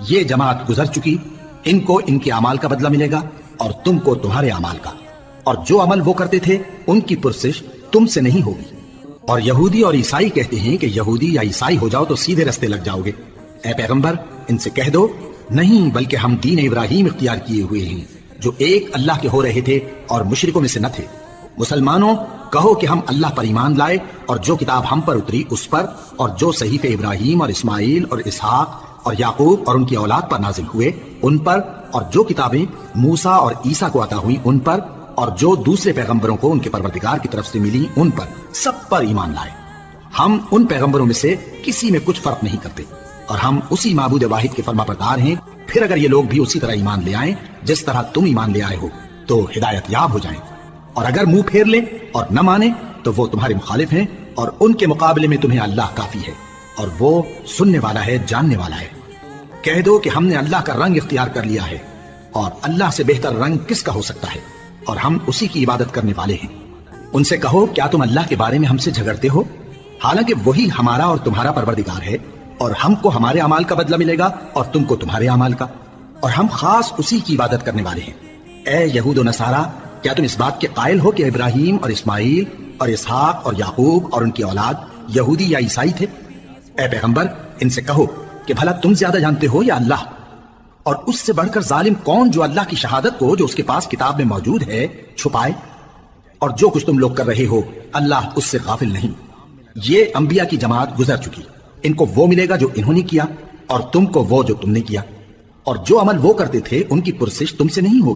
یہ جماعت گزر چکی، ان کو ان کے اعمال کا بدلہ ملے گا اور تم کو تمہارے اعمال کا، اور جو عمل وہ کرتے تھے ان کی پرسش تم سے نہیں ہوگی۔ اور یہودی اور عیسائی کہتے ہیں کہ یہودی یا عیسائی ہو جاؤ تو سیدھے رستے لگ جاؤ گے۔ اے پیغمبر ان سے کہہ دو نہیں، بلکہ ہم دین ابراہیم اختیار کیے ہوئے ہیں جو ایک اللہ کے ہو رہے تھے اور مشرکوں میں سے نہ تھے۔ مسلمانوں کہو کہ ہم اللہ پر ایمان لائے اور جو کتاب ہم پر اتری اس پر، اور جو صحیفے ابراہیم اور اسماعیل اور اسحاق اور یعقوب اور ان کی اولاد پر نازل ہوئے ان پر، اور جو کتابیں موسیٰ اور عیسیٰ کو عطا ہوئیں ان پر، اور جو دوسرے پیغمبروں کو ان کے پروردگار کی طرف سے ملی ان پر، سب پر ایمان لائے۔ ہم ان پیغمبروں میں سے کسی میں کچھ فرق نہیں کرتے، اور ہم اسی معبود واحد کے فرما بردار ہیں۔ پھر اگر یہ لوگ بھی اسی طرح ایمان لے آئیں جس طرح تم ایمان لے آئے ہو تو ہدایت یاب ہو جائیں، اور اگر منہ پھیر لیں اور نہ مانیں تو وہ تمہارے مخالف ہیں، اور ان کے مقابلے میں تمہیں اللہ کافی ہے، اور وہ سننے والا ہے، جاننے والا ہے۔ کہہ دو کہ ہم نے اللہ کا رنگ اختیار کر لیا ہے، اور اللہ سے بہتر رنگ کس کا ہو سکتا ہے، اور ہم اسی کی عبادت کرنے والے ہیں۔ ان سے کہو کیا تم اللہ کے بارے میں ہم سے جھگڑتے ہو، حالانکہ وہی ہمارا اور تمہارا پروردگار ہے، اور ہم کو ہمارے اعمال کا بدلہ ملے گا اور تم کو تمہارے اعمال کا، اور ہم خاص اسی کی عبادت کرنے والے ہیں۔ اے یہود و نصارا، کیا تم اس بات کے قائل ہو کہ ابراہیم اور اسماعیل اور اسحاق اور یعقوب اور ان کی اولاد یہودی یا عیسائی تھے؟ اے پیغمبر ان سے کہو کہ بھلا تم زیادہ جانتے ہو یا اللہ؟ اور اس سے بڑھ کر ظالم کون جو اللہ کی شہادت کو جو اس کے پاس کتاب میں موجود ہے چھپائے؟ اور جو کچھ تم لوگ کر رہے ہو اللہ اس سے غافل نہیں۔ یہ انبیاء کی جماعت گزر چکی، ان کو وہ ملے گا جو انہوں نے کیا، اور تم کو وہ جو تم نے کیا، اور جو عمل وہ کرتے تھے ان کی پرسش تم سے نہیں ہوگی۔